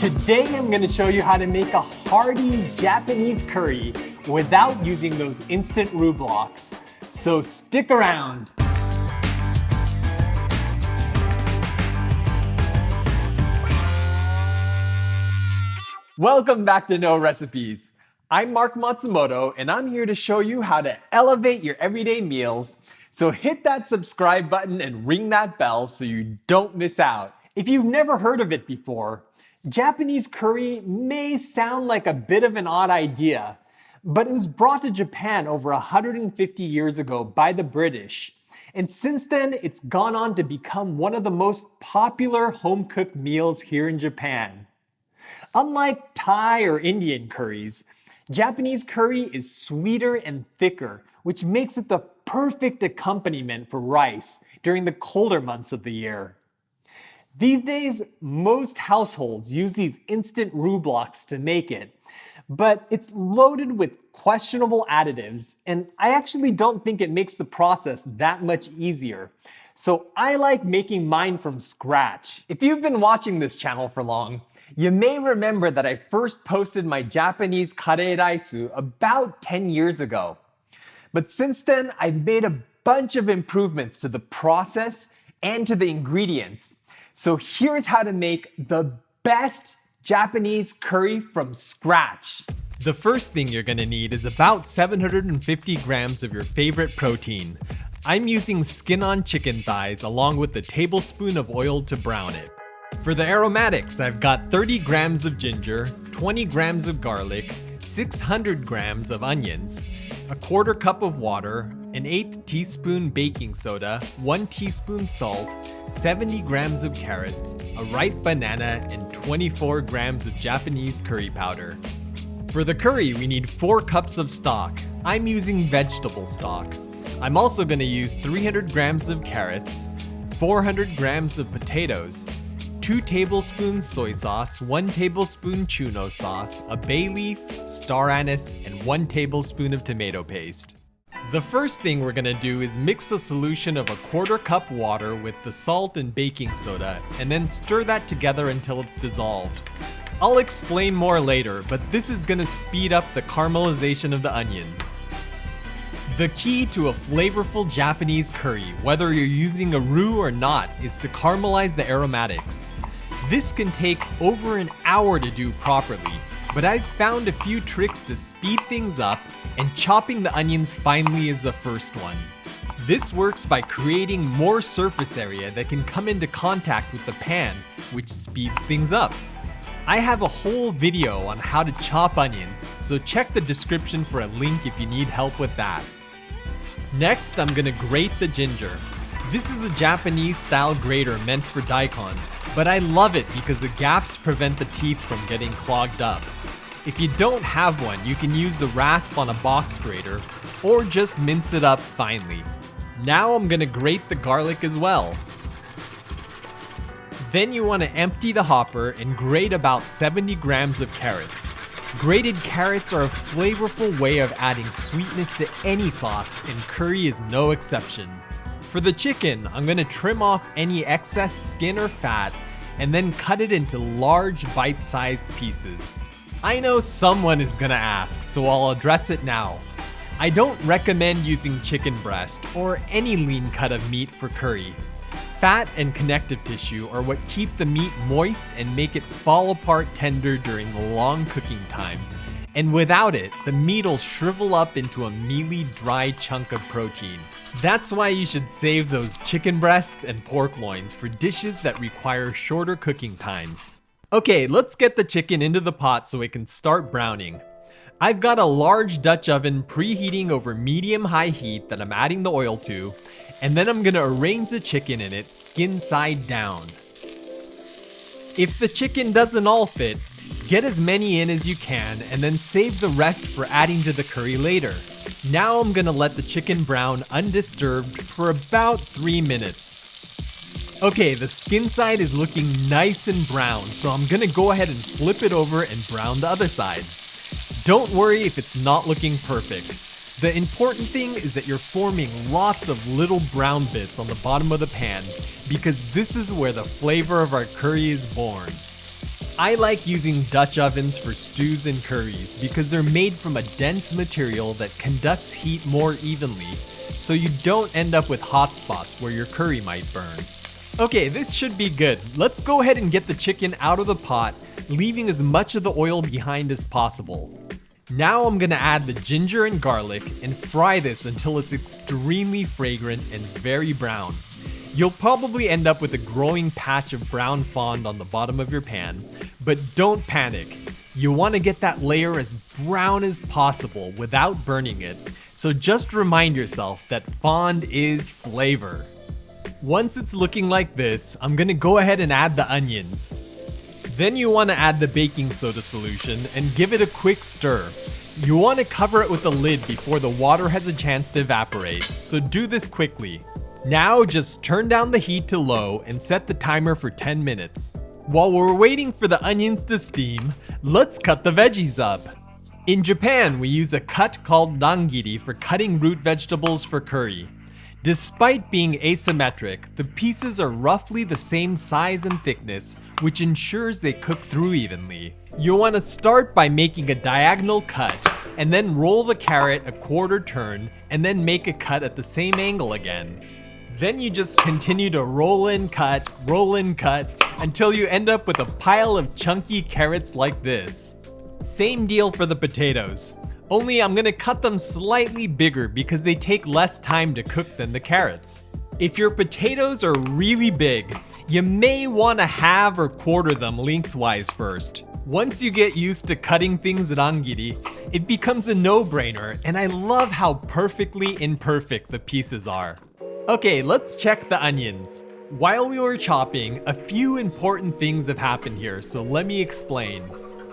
Today I'm going to show you how to make a hearty Japanese curry without using those instant roux blocks. So stick around. Welcome back to No Recipes. I'm Mark Matsumoto and I'm here to show you how to elevate your everyday meals. So hit that subscribe button and ring that bell so you don't miss out. If you've never heard of it before, Japanese curry may sound like a bit of an odd idea, but it was brought to Japan over 150 years ago by the British. And since then, it's gone on to become one of the most popular home-cooked meals here in Japan. Unlike Thai or Indian curries, Japanese curry is sweeter and thicker, which makes it the perfect accompaniment for rice during the colder months of the year. These days, most households use these instant roux blocks to make it, but it's loaded with questionable additives, and I actually don't think it makes the process that much easier. So I like making mine from scratch. If you've been watching this channel for long, you may remember that I first posted my Japanese kare raisu about 10 years ago. But since then, I've made a bunch of improvements to the process and to the ingredients. So here's how to make the best Japanese curry from scratch. The first thing you're gonna need is about 750 grams of your favorite protein. I'm using skin-on chicken thighs along with a tablespoon of oil to brown it. For the aromatics, I've got 30 grams of ginger, 20 grams of garlic, 600 grams of onions, a quarter cup of water, an 1/8 teaspoon baking soda, 1 teaspoon salt, 70 grams of carrots, a ripe banana, and 24 grams of Japanese curry powder. For the curry, we need 4 cups of stock. I'm using vegetable stock. I'm also going to use 300 grams of carrots, 400 grams of potatoes, 2 tablespoons soy sauce, 1 tablespoon chuno sauce, a bay leaf, star anise, and 1 tablespoon of tomato paste. The first thing we're gonna do is mix a solution of a quarter cup water with the salt and baking soda, and then stir that together until it's dissolved. I'll explain more later, but this is gonna speed up the caramelization of the onions. The key to a flavorful Japanese curry, whether you're using a roux or not, is to caramelize the aromatics. This can take over an hour to do properly, but I've found a few tricks to speed things up, and chopping the onions finely is the first one. This works by creating more surface area that can come into contact with the pan, which speeds things up. I have a whole video on how to chop onions, so check the description for a link if you need help with that. Next, I'm gonna grate the ginger. This is a Japanese style grater meant for daikon, but I love it because the gaps prevent the teeth from getting clogged up. If you don't have one, you can use the rasp on a box grater, or just mince it up finely. Now I'm gonna grate the garlic as well. Then you want to empty the hopper and grate about 70 grams of carrots. Grated carrots are a flavorful way of adding sweetness to any sauce, and curry is no exception. For the chicken, I'm going to trim off any excess skin or fat and then cut it into large bite-sized pieces. I know someone is going to ask, so I'll address it now. I don't recommend using chicken breast or any lean cut of meat for curry. Fat and connective tissue are what keep the meat moist and make it fall apart tender during the long cooking time. And without it, the meat'll shrivel up into a mealy, dry chunk of protein. That's why you should save those chicken breasts and pork loins for dishes that require shorter cooking times. Okay, let's get the chicken into the pot so it can start browning. I've got a large Dutch oven preheating over medium-high heat that I'm adding the oil to, and then I'm gonna arrange the chicken in it skin side down. If the chicken doesn't all fit, get as many in as you can and then save the rest for adding to the curry later. Now I'm gonna let the chicken brown undisturbed for about 3 minutes. Okay, the skin side is looking nice and brown, so I'm gonna go ahead and flip it over and brown the other side. Don't worry if it's not looking perfect. The important thing is that you're forming lots of little brown bits on the bottom of the pan, because this is where the flavor of our curry is born. I like using Dutch ovens for stews and curries because they're made from a dense material that conducts heat more evenly, so you don't end up with hot spots where your curry might burn. Okay, this should be good. Let's go ahead and get the chicken out of the pot, leaving as much of the oil behind as possible. Now I'm gonna add the ginger and garlic and fry this until it's extremely fragrant and very brown. You'll probably end up with a growing patch of brown fond on the bottom of your pan, but don't panic. You want to get that layer as brown as possible without burning it, so just remind yourself that fond is flavor. Once it's looking like this, I'm gonna go ahead and add the onions. Then you want to add the baking soda solution and give it a quick stir. You want to cover it with a lid before the water has a chance to evaporate, so do this quickly. Now just turn down the heat to low and set the timer for 10 minutes. While we're waiting for the onions to steam, let's cut the veggies up. In Japan, we use a cut called nangiri for cutting root vegetables for curry. Despite being asymmetric, the pieces are roughly the same size and thickness, which ensures they cook through evenly. You'll want to start by making a diagonal cut, and then roll the carrot a quarter turn, and then make a cut at the same angle again. Then you just continue to roll and cut, until you end up with a pile of chunky carrots like this. Same deal for the potatoes. Only I'm gonna cut them slightly bigger because they take less time to cook than the carrots. If your potatoes are really big, you may want to halve or quarter them lengthwise first. Once you get used to cutting things nangiri, it becomes a no-brainer, and I love how perfectly imperfect the pieces are. Okay, let's check the onions. While we were chopping, a few important things have happened here, so let me explain.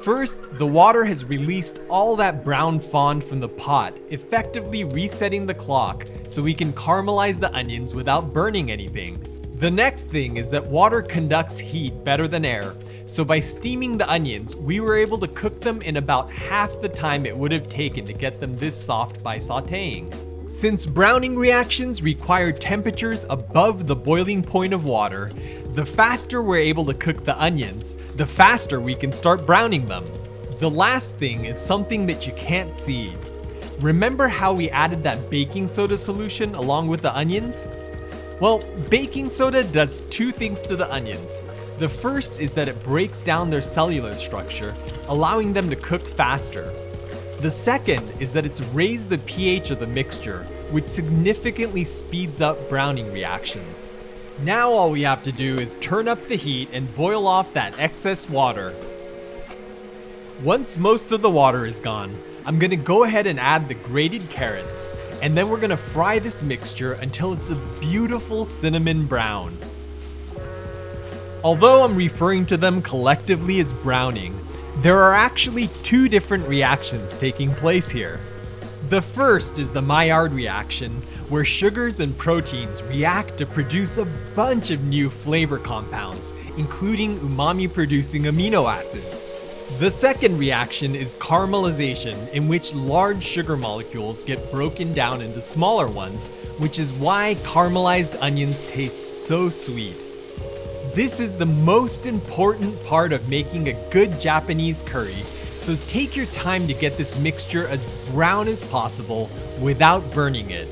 First, the water has released all that brown fond from the pot, effectively resetting the clock so we can caramelize the onions without burning anything. The next thing is that water conducts heat better than air, so by steaming the onions, we were able to cook them in about half the time it would have taken to get them this soft by sauteing. Since browning reactions require temperatures above the boiling point of water, the faster we're able to cook the onions, the faster we can start browning them. The last thing is something that you can't see. Remember how we added that baking soda solution along with the onions? Well, baking soda does two things to the onions. The first is that it breaks down their cellular structure, allowing them to cook faster. The second is that it's raised the pH of the mixture, which significantly speeds up browning reactions. Now all we have to do is turn up the heat and boil off that excess water. Once most of the water is gone, I'm gonna go ahead and add the grated carrots, and then we're gonna fry this mixture until it's a beautiful cinnamon brown. Although I'm referring to them collectively as browning, there are actually two different reactions taking place here. The first is the Maillard reaction, where sugars and proteins react to produce a bunch of new flavor compounds, including umami-producing amino acids. The second reaction is caramelization, in which large sugar molecules get broken down into smaller ones, which is why caramelized onions taste so sweet. This is the most important part of making a good Japanese curry, so take your time to get this mixture as brown as possible without burning it.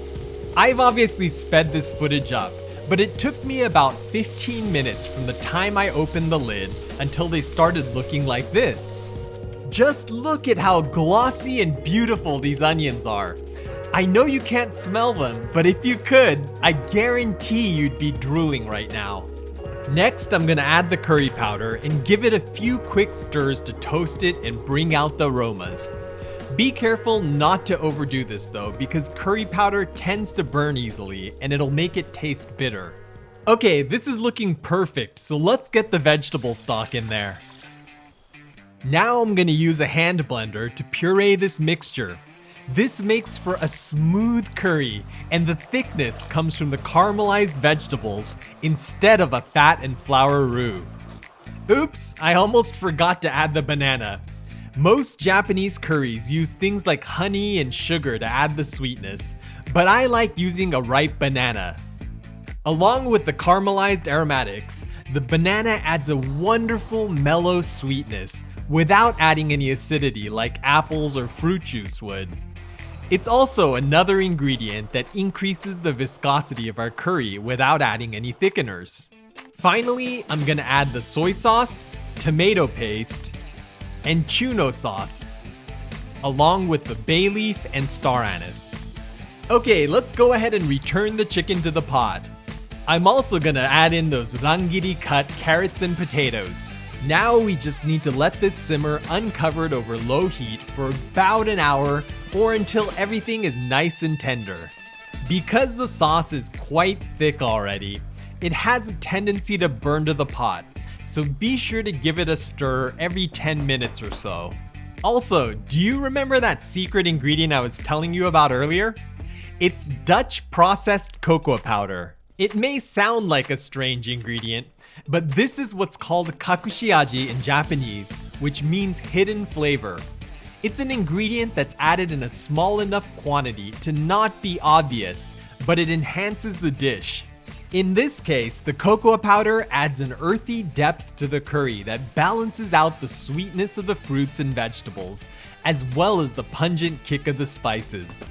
I've obviously sped this footage up, but it took me about 15 minutes from the time I opened the lid until they started looking like this. Just look at how glossy and beautiful these onions are. I know you can't smell them, but if you could, I guarantee you'd be drooling right now. Next, I'm gonna add the curry powder and give it a few quick stirs to toast it and bring out the aromas. Be careful not to overdo this though, because curry powder tends to burn easily and it'll make it taste bitter. Okay, this is looking perfect, so let's get the vegetable stock in there. Now I'm gonna use a hand blender to puree this mixture. This makes for a smooth curry, and the thickness comes from the caramelized vegetables instead of a fat and flour roux. Oops, I almost forgot to add the banana. Most Japanese curries use things like honey and sugar to add the sweetness, but I like using a ripe banana. Along with the caramelized aromatics, the banana adds a wonderful mellow sweetness without adding any acidity like apples or fruit juice would. It's also another ingredient that increases the viscosity of our curry without adding any thickeners. Finally, I'm gonna add the soy sauce, tomato paste, and chuno sauce, along with the bay leaf and star anise. Okay, let's go ahead and return the chicken to the pot. I'm also gonna add in those rangiri cut carrots and potatoes. Now we just need to let this simmer uncovered over low heat for about an hour or until everything is nice and tender. Because the sauce is quite thick already, it has a tendency to burn to the pot, so be sure to give it a stir every 10 minutes or so. Also, do you remember that secret ingredient I was telling you about earlier? It's Dutch processed cocoa powder. It may sound like a strange ingredient, but this is what's called kakushiaji in Japanese, which means hidden flavor. It's an ingredient that's added in a small enough quantity to not be obvious, but it enhances the dish. In this case, the cocoa powder adds an earthy depth to the curry that balances out the sweetness of the fruits and vegetables, as well as the pungent kick of the spices.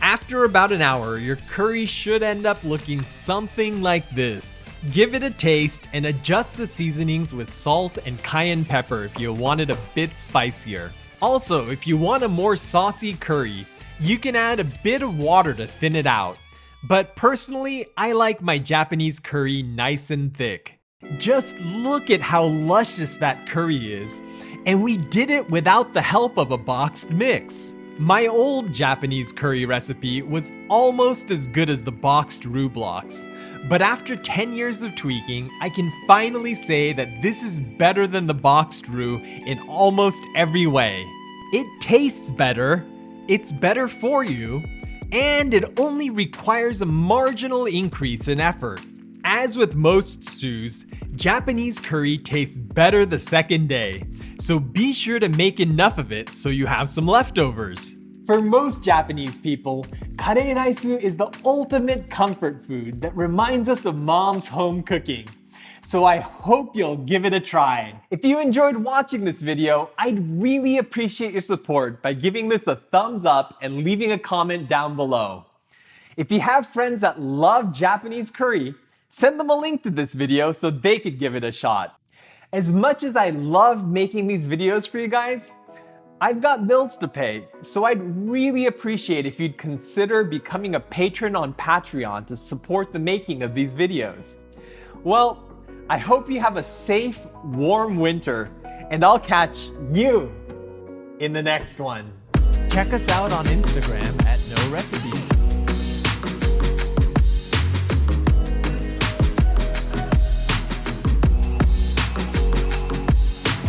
After about an hour, your curry should end up looking something like this. Give it a taste and adjust the seasonings with salt and cayenne pepper if you want it a bit spicier. Also, if you want a more saucy curry, you can add a bit of water to thin it out. But personally, I like my Japanese curry nice and thick. Just look at how luscious that curry is, and we did it without the help of a boxed mix. My old Japanese curry recipe was almost as good as the boxed roux blocks, but after 10 years of tweaking, I can finally say that this is better than the boxed roux in almost every way. It tastes better, it's better for you, and it only requires a marginal increase in effort. As with most stews, Japanese curry tastes better the second day, so be sure to make enough of it so you have some leftovers. For most Japanese people, kare raisu is the ultimate comfort food that reminds us of mom's home cooking. So I hope you'll give it a try. If you enjoyed watching this video, I'd really appreciate your support by giving this a thumbs up and leaving a comment down below. If you have friends that love Japanese curry, send them a link to this video so they could give it a shot. As much as I love making these videos for you guys, I've got bills to pay, so I'd really appreciate if you'd consider becoming a patron on Patreon to support the making of these videos. Well, I hope you have a safe, warm winter, and I'll catch you in the next one. Check us out on Instagram at NoRecipes.